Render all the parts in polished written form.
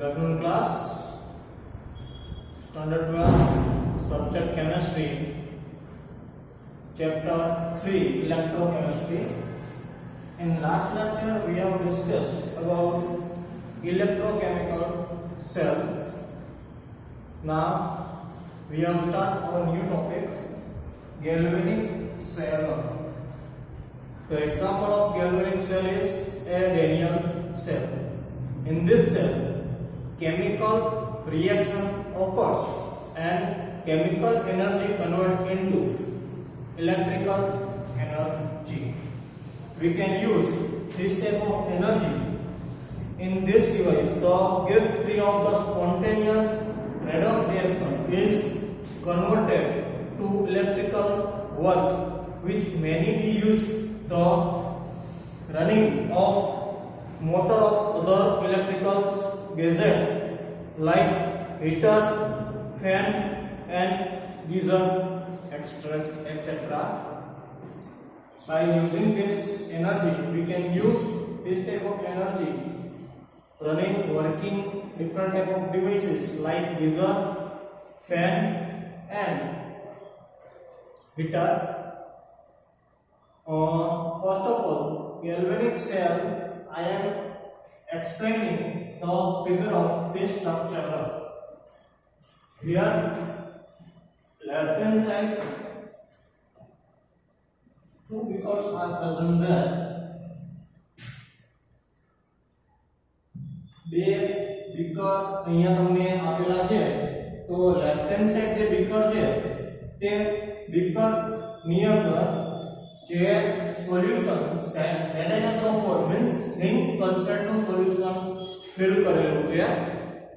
afternoon class, standard 12, subject chemistry, chapter 3, electrochemistry. In last lecture we have discussed about electrochemical cell. Now we have started our new topic, galvanic cell. The example of galvanic cell is a Daniell cell. In this cell, chemical reaction occurs and chemical energy converted into electrical energy. We can use this type of energy in this device. The gift free of the spontaneous redox reaction is converted to electrical work, which may be used the running of motor of other electrical gadgets like heater, fan and geyser, etc. By using this energy, we can use this type of energy running, working different type of devices like geyser, fan and heater. First of all, galvanic cell, I am explaining the figure of this structure. Here, left hand side, two beakers are present there. બે beaker અહીંયા તમને આપેલા છે. તો left hand side જે beaker છે તે beaker ની અંદર જે solution ZnSO4 means zinc sulphate નું સોલ્યુશન ફિલ કરેલું છે.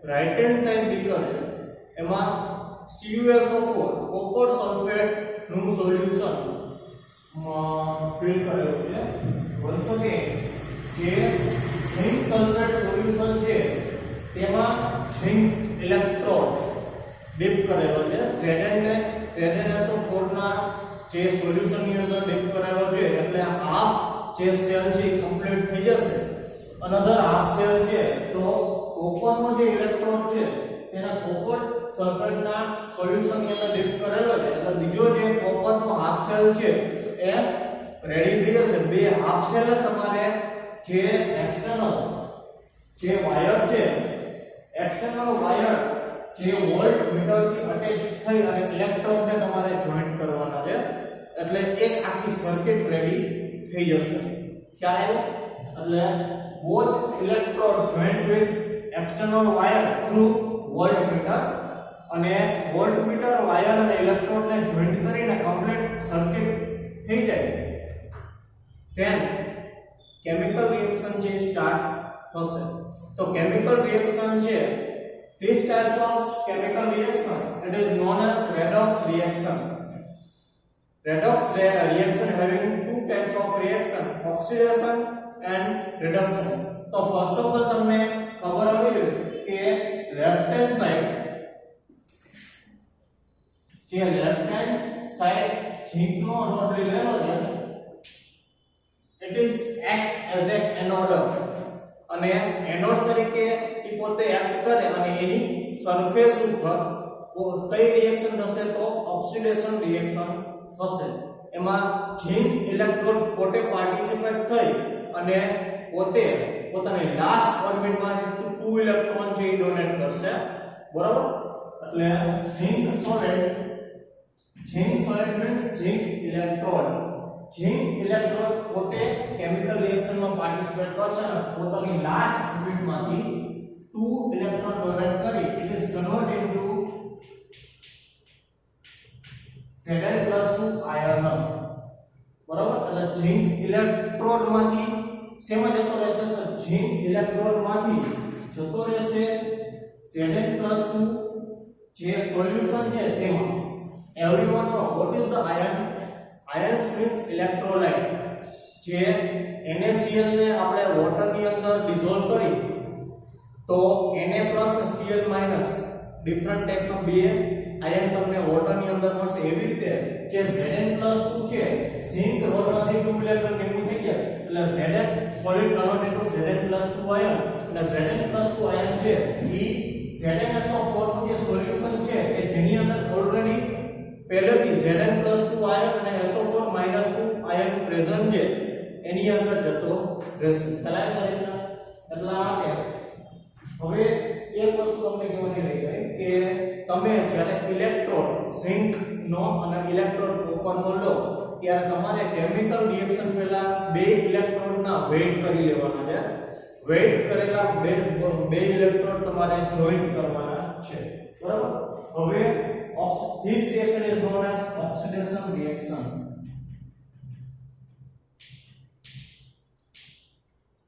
રાઈટ હેન્ડ સાઈડ બીકર એમાં CuSO4 કોપર સલ્ફેટ નું સોલ્યુશન ફિલ કરેલું છે. વન્સ અગેન જે ઝિંક સલ્ફેટ સોલ્યુશન છે તેમાં ઝિંક ઇલેક્ટ્રોડ ડીપ કરેલો છે. ZnSO4 ના જે સોલ્યુશન ની અંદર ડીપ કરેલો છે એટલે હાફ જે સેલ છે કમ્પ્લીટ થઈ જશે. અનધર હાફ સેલ છે તો કોપર નો જે ઇલેક્ટ્રોડ છે તેના કોપર સલ્ફેટ ના સોલ્યુશન ની અંદર ડીપ કરેલો છે એટલે બીજો જે કોપર નો હાફ સેલ છે એ રેડી થઈ જશે. બે હાફ સેલ તમારે જે એક્સટર્નલ જે વાયર છે, એક્સટર્નલ વાયર જે વોલ્ટ મીટર થી અટેચ થઈ અને ઇલેક્ટ્રોડ ને તમારે જોઈન્ટ કરવાના છે એટલે એક આખી સર્કિટ રેડી થઈ જશે. ખ્યાલ આવ્યો? એટલે both electrode joint with external wire through voltmeter અને વોલ્ટ મીટર વાયર અને ઇલેક્ટ્રોડ ને જોઈન્ટ કરીને કમ્પ્લીટ સર્કિટ થઈ જાય. then chemical reaction જે સ્ટાર્ટ થશે. તો chemical reaction છે, this type of chemical reaction it is known as redox reaction. Redox reaction having two types of reaction, oxidation and reduction. તો first of all તમને ખબર હોવી જોઈએ કે લેફ્ટ હેન્ડ સાઈડ જે લેફ્ટ હેન્ડ સાઈડ ઝીંકનો રોડ લીધેલો છે it is act as a anode અને એનોડ તરીકે એ પોતે એક્ટ કરે અને એની સરફેસ ઉપર કઈ રિએક્શન થશે તો ઓક્સિડેશન રિએક્શન થશે. એમાં ઝિંક ઇલેક્ટ્રોડ પોતે પાર્ટિસિપેટ થઈ અને પોતે પોતાની લાસ્ટ ઓર્બિટમાં 2 ઇલેક્ટ્રોન છે એ ડોનેટ કરશે. બરાબર? એટલે zinc solid means zinc electrode. Zinc electrode પોતે કેમિકલ રિએક્શનમાં પાર્ટિસિપેટ કરશે અને પોતાની લાસ્ટ ઓર્બિટમાંથી 2 ઇલેક્ટ્રોન ડોનેટ કરી it is convert into Zn+2 ion. બરાબર? એટલે ઝિંક ઇલેક્ટ્રોડમાંથી શેમાં જતો રહેશે તો ઝિંક ઇલેક્ટ્રોડમાંથી જતો રહેશે Zn+2 જે સોલ્યુશન છે તેમાં. Everyone know what is the ion? Ions means electrolyte. જે NaCl ને આપણે વોટર ની અંદર ડિસોલ્વ કરી તો Na+ અને Cl- ડિફરન્ટ ટાઈપના બે આયન તમને વોટર ની અંદર મળશે. એવી રીતે જે Zn+2 છે ઝિંક રોડમાંથી 2 ઇલેક્ટ્રોન રિમૂવ થઈ ગયા એટલે Zn solid convert into Zn+2 ion અને Zn+2 આયન છે ઈ ZnSO4 નું જે સોલ્યુશન છે કે જેની અંદર ઓલરેડી પહેલેથી Zn+2 આયન અને SO4 -2 આયન પ્રેઝન્ટ છે એની અંદર જતો રહેશે. ચલાય તો રીતના એટલા માટે હવે એક વસ્તુ તમને કહેવાની રહી ગઈ કે તમે જ્યારે ઇલેક્ટ્રોડ ઝિંક નો અને ઇલેક્ટ્રોડ કોપર નો લો ત્યારે તમારે કેમિકલ રિએક્શન પહેલા બે ઇલેક્ટ્રોડ ના વેઇટ કરી લેવાના છે. વેઇટ કરેલા બે ઇલેક્ટ્રોડ તમારે જોઈન્ટ કરવાના છે. બરાબર. હવે this reaction is known as oxidation reaction.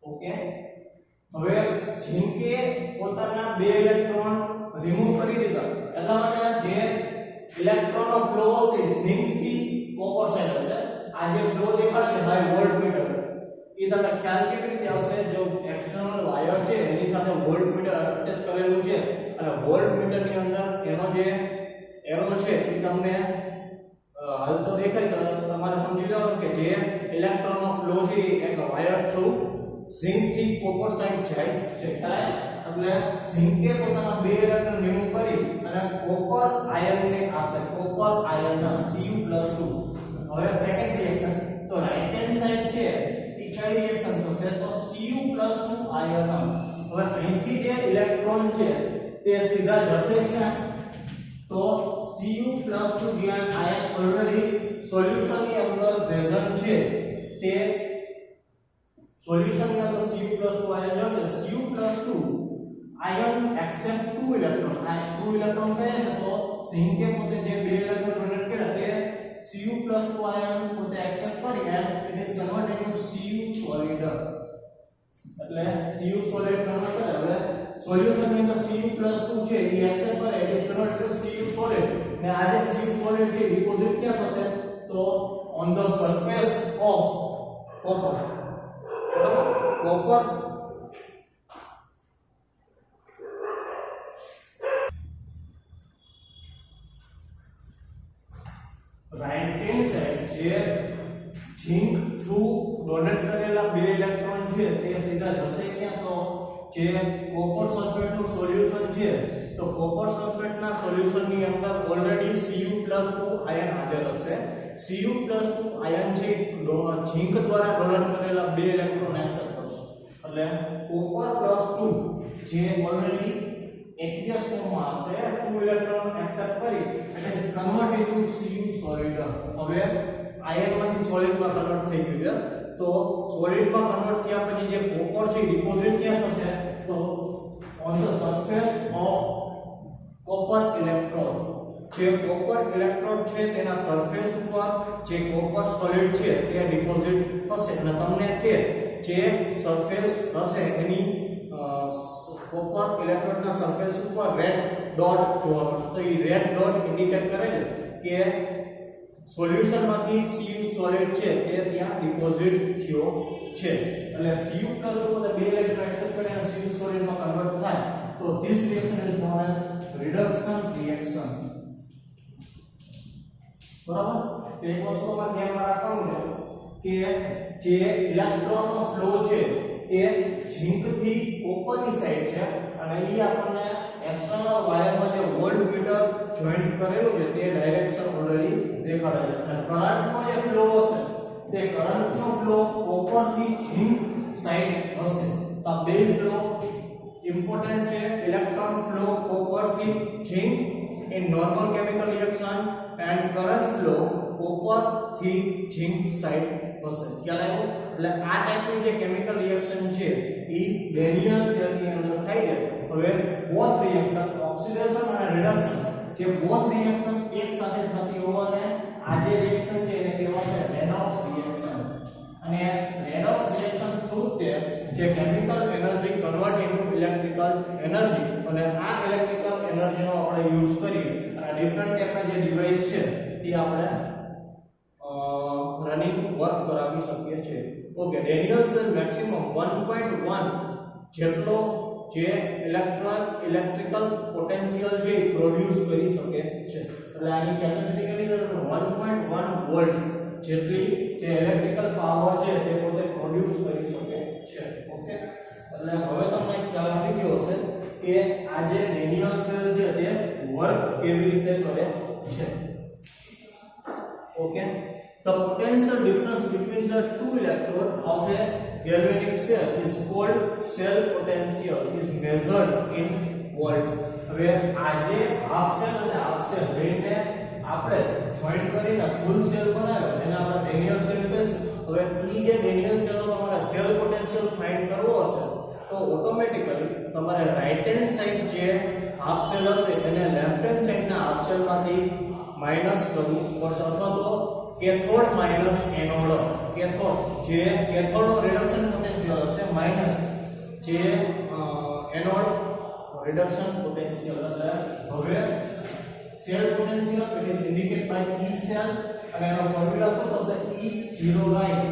Okay. હવે ઝિંકે પોતાના બે ઇલેક્ટ્રોન રિમૂવ કરી દીધા એટલા માટે જે ઇલેક્ટ્રોનનો ફ્લો છે ઝિંક થી કોપર સાઈડ હશે. આ જે ફ્લો દેખાય છે બાય વોલ્ટમીટર એ તમને ખ્યાલ કેવી રીતે આવશે? જો એક્સટર્નલ વાયર છે એની સાથે વોલ્ટમીટર અટેચ કરેલું છે અને વોલ્ટમીટર ની અંદર એનો જે એરો છે એ તમને હાલતો દેખાય તો તમારે સમજી લેવાનું કે જે ઇલેક્ટ્રોનનો ફ્લો છે એક વાયર થ્રુ ઝિંક થી કોપર સાઈડ જાય છે. એટલે ઝિંકે પોતાના બે ઇલેક્ટ્રોન રિમૂવ કરી અને કોપર આયનને આપશે. કોપર આયનના Cu+2. હવે સેકન્ડ રિએક્શન તો રાઈટ હેન્ડ સાઈડ છે એ કઈ રિએક્શન થશે? તો Cu+2 આયન. હવે અહીંથી જે ઇલેક્ટ્રોન છે તે સીધા જશે ક્યાં? તો Cu+2 જે આયન ઓલરેડી સોલ્યુશન ની અંદર પ્રેઝન્ટ છે તે સોલ્યુશન ની અંદર Cu+2 આયન જશે. Cu+2 ion accept 2 electron. આ 2 ઇલેક્ટ્રોન કહે છે તો ઝિંકે પોતે જે બે ઇલેક્ટ્રોન ડોનેટ કર્યા તે Cu+2 આયન પોતે એક્સેપ્ટ કરી and it is converted into Cu solid. એટલે Cu solid કન્વર્ટ કરે. હવે સોલ્યુશન ની અંદર Cu+2 છે એ એક્સેપ્ટ કરે it is converted to Cu solid. ને આ જે Cu solid છે ડિપોઝિટ ક્યાં થશે? તો on the surface of copper. Copper right hand side જે ઝિંક થ્રુ ડોનેટ કરેલા બે ઇલેક્ટ્રોન છે તે સીધા જશે ક્યાં? તો જે કોપર સલ્ફેટ નું સોલ્યુશન છે તો કોપર સલ્ફેટ ના સોલ્યુશન ની અંદર ઓલરેડી Cu+2 આયન હાજર હશે. Cu+2 આયન છે ઝિંક દ્વારા ડોનેટ કરેલા બે ઇલેક્ટ્રોન એક્સેપ્ટ કરશે. એટલે કોપર+2 જે ઓલરેડી aqueous ફોર્મમાં હશે 2 ઇલેક્ટ્રોન એક્સેપ્ટ કરી એટલે કન્વર્ટ ઇન્ટુ Cu solid. હવે આયનમાંથી સોલિડમાં કન્વર્ટ થઈ ગયું છે. તો સોલિડમાં કન્વર્ટ થયા પછી જે કોપર છે ડિપોઝિટ ક્યાં થશે? તો on the surface of copper electrode. જે કોપર ઇલેક્ટ્રોડ છે તેના સરફેસ ઉપર જે કોપર સોલિડ છે તે ડિપોઝિટ થશે અને તમને તે જે સરફેસ હશે એની કોપર ઇલેક્ટ્રોડના સરફેસ ઉપર રેડ ડોટ જોવા મળશે. તો એ રેડ ડોટ ઇન્ડિકેટ કરે છે કે સોલ્યુશનમાંથી Cu સોલિડ છે તે ત્યાં ડિપોઝિટ થયો છે. એટલે Cu+2 બે ઇલેક્ટ્રોન એક્સેપ્ટ કરે અને Cu સોલિડમાં કન્વર્ટ થાય તો this reaction is known as reduction reaction. બરાબર. તો એક વસ્તુમાં ધ્યાનમાં રાખવાનું છે કે જે ઇલેક્ટ્રોનનો ફ્લો છે એ ઝિંક થી કોપરની સાઈડ છે અને એ આપણને એક્સટર્નલ વાયરમાં જે વોલ્ટમીટર જોઈન્ટ કરેલું છે તે ડાયરેક્શન ઓલરેડી દેખાડે છે. અને કરંટનો જે ફ્લો હશે તે કરંટનો ફ્લો કોપર થી ઝિંક સાઈડ હશે. તો આ બે ફ્લો ઇમ્પોર્ટન્ટ છે. ઇલેક્ટ્રોન ફ્લો કોપર થી zinc in normal chemical reaction and current flow copper થી ઝિંક સાઈડ હશે. ખ્યાલ આવ્યો? એટલે આ ટાઈપની જે કેમિકલ રિએક્શન છે એ ડેનિયલ થિયરી અંદર થાય છે. હવે બોથ રિએક્શન ઓક્સિડેશન અને રિડક્શન જે બોથ રિએક્શન એક સાથે થતી હોવાને આ જે રિએક્શન છે એને કહેવાશે રેડોક્સ રિએક્શન. અને રેડોક્સ રિએક્શન થ્રુ તે જે chemical energy convert into electrical energy અને આ ઇલેક્ટ્રિકલ એનર્જીનો આપણે યુઝ કરી અને ડિફરન્ટ ટાઈપના જે ડિવાઇસ છે તે આપણે રનિંગ વર્ક કરાવી શકીએ છીએ. ઓકે. ડેનિયલ સેલ મેક્સિમમ 1.1 જેટલો જે ઇલેક્ટ્રિકલ પોટેન્શિયલ છે પ્રોડ્યુસ કરી શકે છે. એટલે આની કેપેસિટી કેટલી છે? 1.1 વોલ્ટ જેટલી જે ઇલેક્ટ્રિકલ પાવર છે તે પોતે પ્રોડ્યુસ કરી શકે છે. ઓકે, એટલે હવે તમને ખ્યાલ આવી ગયો હશે કે આ જે ડેનિયલ સેલ છે તે વર્ક કેવી રીતે કરે છે. Okay, the potential difference between the two electrodes of a galvanic cell is called cell potential, is measured in volt. હવે આ જે હાફ સેલ અને હાફ સેલ બેને આપણે જોઈન કરીને ફૂલ સેલ બનાવ્યો જેને આપણે ડેનિયલ સેલ કહીશું. હવે ઈ જે ડેનિયલ સેલનો તમારે સેલ પોટેન્શિયલ ફાઇન્ડ કરવો હશે તો ઓટોમેટિકલી તમારે રાઈટ હેન્ડ સાઈડ જે હાફ સેલ હશે એને લેફ્ટ હેન્ડ સાઈડના હાફ સેલમાંથી માઈનસ કરવું પડશે, અથવા તો કેથોડ માઈનસ એનોડ. કેથોડ જે કેથોડનો રિડક્શન પોટેન્શિયલ હશે માઈનસ જે એનોડ રિડક્શન પોટેન્શિયલ. એટલે હવે cell potential it is indicate by E cell અને એનો ફોર્મ્યુલા શું થશે E0 right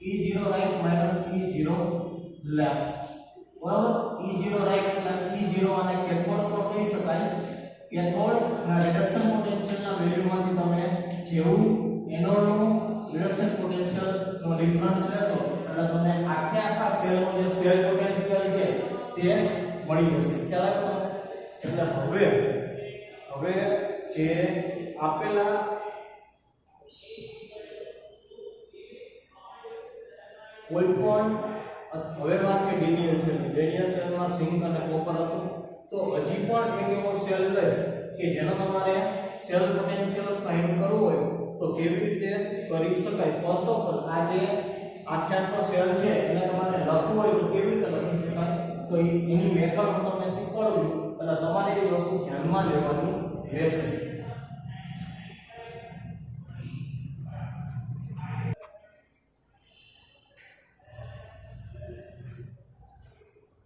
E0 right minus E0 left. બરાબર, E0 રાઈટ એટલે E0 અને કેથોડ પણ કહી શકાય. કેથોડ ના રિડક્શન પોટેન્શિયલ ના વેલ્યુ માંથી તમે જેવું એનોડ નું રિડક્શન પોટેન્શિયલ નો ડિફરન્સ લેશો એટલે તમને આખા સેલ નો જે સેલ પોટેન્શિયલ છે તે મળી જશે. ખ્યાલ આવ્યો? એટલે હવે જે આપેલા કોઈ પણ હવે વાત કે ડેનિયલ સેલમાં ઝિંક અને કોપર હતું તો હજી પણ એક એવો સેલ લે કે જેનો તમારે સેલ પોટેન્શિયલ ફાઇન્ડ કરવો હોય તો કેવી રીતે કરી શકાય. ફર્સ્ટ ઓફ ઓલ આ જે આખો સેલ છે એને તમારે લખવું હોય તો કેવી રીતે લખી શકાય તો એની મેથડ હું તમને શીખવાડું છું એટલે તમારે એ વસ્તુ ધ્યાનમાં લેવાની રહેશે.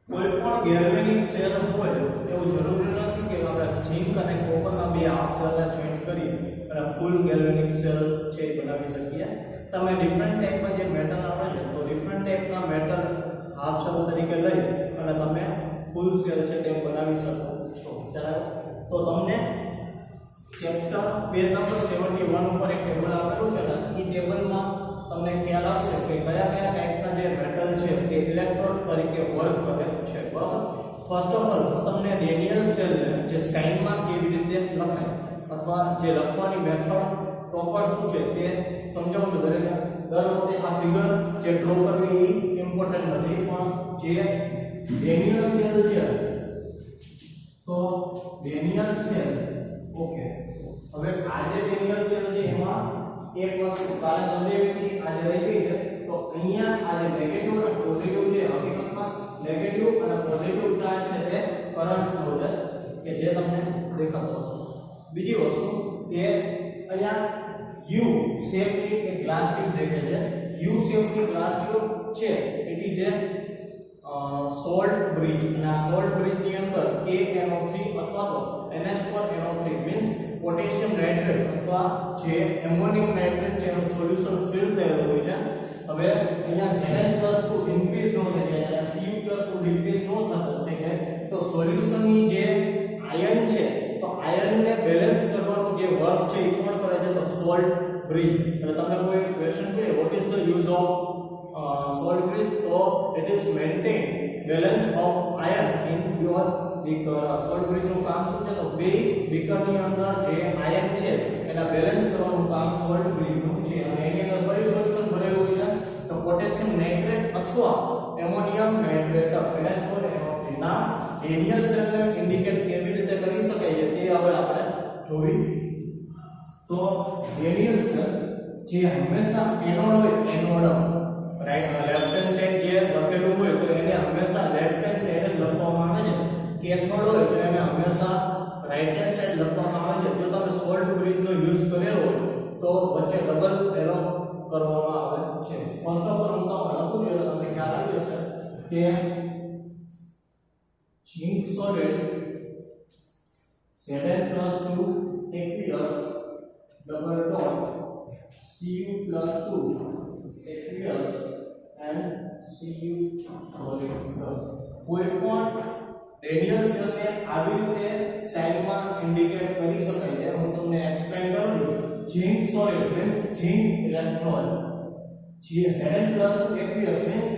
કોઈ પણ ગેલ્વેનિક સેલ હોય એવું જરૂરી નથી કે આપણે ઝિંક અને કોપરના બે હાફ સેલને જોઈન્ટ કરી અને ફૂલ ગેલ્વેનિક સેલ છે એ બનાવી શકીએ. તમે ડિફરન્ટ ટાઈપના જે મેટલ આવે છે તો ડિફરન્ટ ટાઈપના મેટલ હાફ સેલ તરીકે લઈ અને તમે ફૂલ સેલ છે તે બનાવી શકો છો. તો તમને ચેપ્ટર પેજ નંબર 71 ઉપર એક ટેબલ આપેલું છે ને એ ટેબલમાં તમને ખ્યાલ આવશે કે કયા ટાઈપના જે મેટલ છે તે ઇલેક્ટ્રોડ તરીકે વર્ક કરે છે. બરાબર, ફર્સ્ટ ઓફ ઓલ તમને ડેનિયલ સેલ જે સાઇનમાં કેવી રીતે લખાય અથવા જે લખવાની મેથડ પ્રોપર શું છે તે સમજાવું છું. દર વખતે આ ફિગર જે ડ્રો કરવી એ ઇમ્પોર્ટન્ટ નથી પણ જે ડેનિયલ સેલ છે તો ડેનિયલ સેલ ઓકે. હવે આ જે ડેનિયલ સેલ છે એમાં એક વસ્તુ કાલે સમજાવી હતી આજે રહી ગઈ છે તો અહીંયા આ જે નેગેટિવ અને પોઝિટિવ છે હકીકતમાં નેગેટિવ અને પોઝિટિવ ચાર્જ છે તે કરંટ ફ્લો છે કે જે તમને દેખાતો હશે. બીજી વસ્તુ કે અહીંયા યુ શેપની એક ગ્લાસ ટ્યુબ દેખાય છે. યુ શેપની ગ્લાસ ટ્યુબ છે it is A salt bridge અને આ સોલ્ટ બ્રિજની અંદર KNO3 અથવા તો NH4NO3 મીન્સ પોટેશિયમ નાઇટ્રેટ અથવા જે એમોનિયમ નાઇટ્રેટ છે એનું સોલ્યુશન ફિલ થયેલું હોય છે. હવે અહીંયા Zn+2 ઇન્ક્રીઝ ન થઈ જાય અને Cu+2 ડિક્રીઝ ન થતો થઈ જાય તો સોલ્યુશનની જે આયન છે તો આયનને બેલેન્સ કરવાનું જે વર્ક છે એ કોણ કરે છે તો સોલ્ટ બ્રિજ. એટલે તમને કોઈ ક્વેશ્ચન પૂછે vote is the use of salt bridge તો it is maintain balance of iron in your beaker. salt bridge નું કામ શું છે તો બે બીકર ની અંદર જે આયન છે એના બેલેન્સ કરવાનું કામ salt bridge નું છે અને એની અંદર કયું સોલ્યુશન ભરેલું હોય છે તો પોટેશિયમ નાઇટ્રેટ અથવા એમોનિયમ નાઇટ્રેટ NH4NO3 ના ડેનિયલ સેલને ઇન્ડિકેટ કેવી રીતે કરી શકાય છે તે હવે આપણે જોઈ. તો ડેનિયલ સેલ જે હંમેશા એનોડ હોય anode right left hand side જે લખેલું હોય તો એને હંમેશા લેફ્ટ હેન્ડ સાઈડ જ લખવામાં આવે છે. કેથોડ હોય તો એને હંમેશા રાઈટ હેન્ડ સાઈડ લખવામાં આવે છે. જો તમે સોલ્ટ બ્રિજ નો યુઝ કરેલો હોય તો વચ્ચે ડબલ એરો કરવામાં આવે છે. ફર્સ્ટ ઓફ ઓલ હું તમને લખું છું એટલે તમને ખ્યાલ આવી જશે કે zinc solid Zn+2 aqueous double dot Cu+2 aqueous and Cu solid. કોઈ પણ રેડિયલ સેલને આવી રીતે સાઇડમાં ઇન્ડિકેટ કરી શકાય છે. હું તમને એક્સપ્લેન કરું છું zinc solid means zinc electron. Zn+2 aqueous means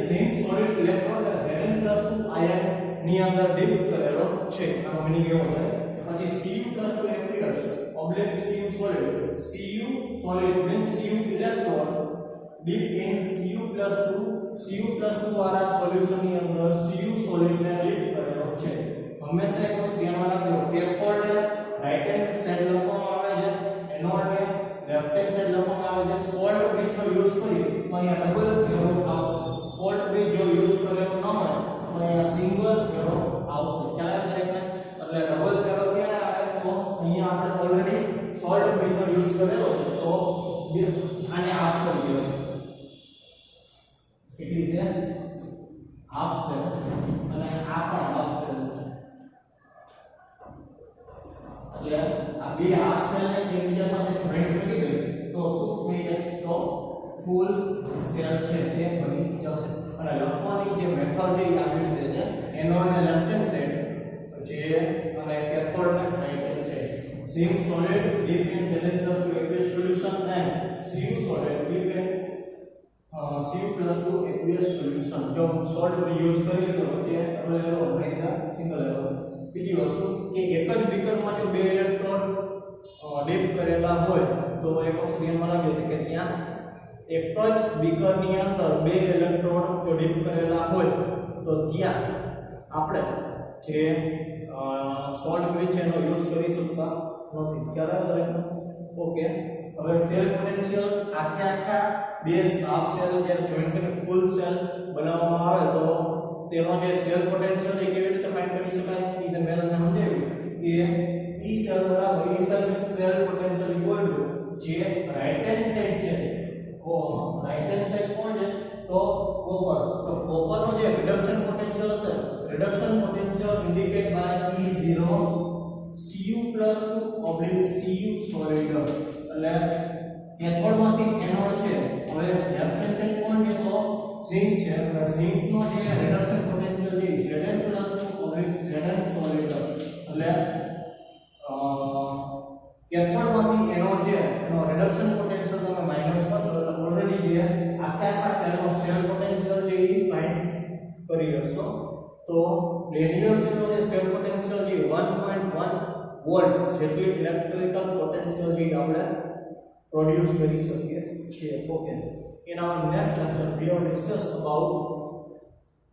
zinc solid electron Zn+2 ion ની અંદર ડીપ કરેલો છે. આનો મીનિંગ એવો થાય. પછી Cu+2 aqueous oblique Cu solid. Cu solid means Cu electron deep in Cu+2 વાળા સોલ્યુશન ની અંદર Cu solid ને ડીપ કરેલો છે. હંમેશા એક વસ્તુ ધ્યાનમાં રાખજો, કેથોડ ને રાઈટ હેન્ડ સાઈડ લખવામાં આવે છે, એનોડ ને લેફ્ટ હેન્ડ સાઈડ લખવામાં આવે છે. સોલ્ટ બ્રિજ નો યુઝ કરી તો અહીંયા ડબલ એરો આવશે. સોલ્ટ બ્રિજ જો યુઝ કરેલો ન હોય તો અહીંયા સિંગલ એરો આવશે. ખ્યાલ આવે છે? એટલે ડબલ એરો ક્યારે આવે તો અહીંયા આપણે ઓલરેડી સોલ્ટ બ્રિજ નો યુઝ કરેલો છે તો આને હાફ સેલ કહેવાય. કેટલી છે? Half cell. અને આ પણ હાફ સેલ છે. એટલે આ બે હાફ સેલ ને એકબીજા સાથે જોઈન્ટ કરી દે તો શું થઈ જાય? તો ફૂલ સેલ છે તે બની જશે. અને લખવાની જે મેથડ છે એ આવી રીતે છે. એનોડ ને લેફ્ટ હેન્ડ સાઈડ જે અને કેથોડ ને right hand side. zinc solid deep in Zn+2 aqueous solution and Cu solid deep in Cu+2 aqueous solution. જો સોલ્ટ યુઝ કરીએ તો જે ડબલ એરો નહીં સિંગલ એરો. બીજી વસ્તુ કે એક જ બીકરમાં જો બે ઇલેક્ટ્રોન ડીપ કરેલા હોય તો એક વસ્તુ ધ્યાનમાં રાખજો કે ત્યાં એક જ બીકરની અંદર બે ઇલેક્ટ્રોન જો ડીપ કરેલા હોય તો ત્યાં આપણે જે સોલ્ટ બ્રિજ છે એનો યુઝ કરી શકતા નથી. ખ્યાલ આવે છે? ઓકે. હવે સેલ પોટેન્શિયલ આખા બે હાફ સેલ જે જોઈન્ટ કરીને ફૂલ સેલ બનાવવામાં આવે તો તેનો જે સેલ પોટેન્શિયલ એ કેવી રીતે ફાઇન્ડ કરી શકાય? એ મેં તમને સમજાવ્યું કે E સેલ બરાબર E સેલ ની સેલ પોટેન્શિયલ ઇક્વલ ટુ જે રાઈટ હેન્ડ સાઈડ છે રાઈટ હેન્ડ સાઈડ કોણ છે? તો કોપર. તો કોપર નો જે રિડક્શન પોટેન્શિયલ હશે, reduction potential indicate by E0 Cu+2 oblique Cu solid. એટલે કેથોડ માંથી એનોડ છે. હવે લેફ્ટ હેન્ડ સાઈડ કોણ છે? તો ઝિંક છે. એટલે ઝિંક નો જે રિડક્શન પોટેન્શિયલ છે Zn+2 ઓબ્લિક Zn solid. એટલે કેથોડ માંથી એનોડ છે એનો રિડક્શન પોટેન્શિયલ તમે માઈનસ કરશો એટલે ઓલરેડી જે આખા સેલનો સેલ પોટેન્શિયલ છે એ ફાઇન્ડ કરી શકશો. તો રેડિયલ સેલનો જે સેલ પોટેન્શિયલ છે 1.1 વોલ્ટ જેટલી ઇલેક્ટ્રિકલ પોટેન્શિયલ છે આપણે પ્રોડ્યુસ કરી શકીએ છીએ. Okay. In our next lecture we will discuss about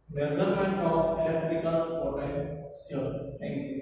measurement of electrical potential. Thank you.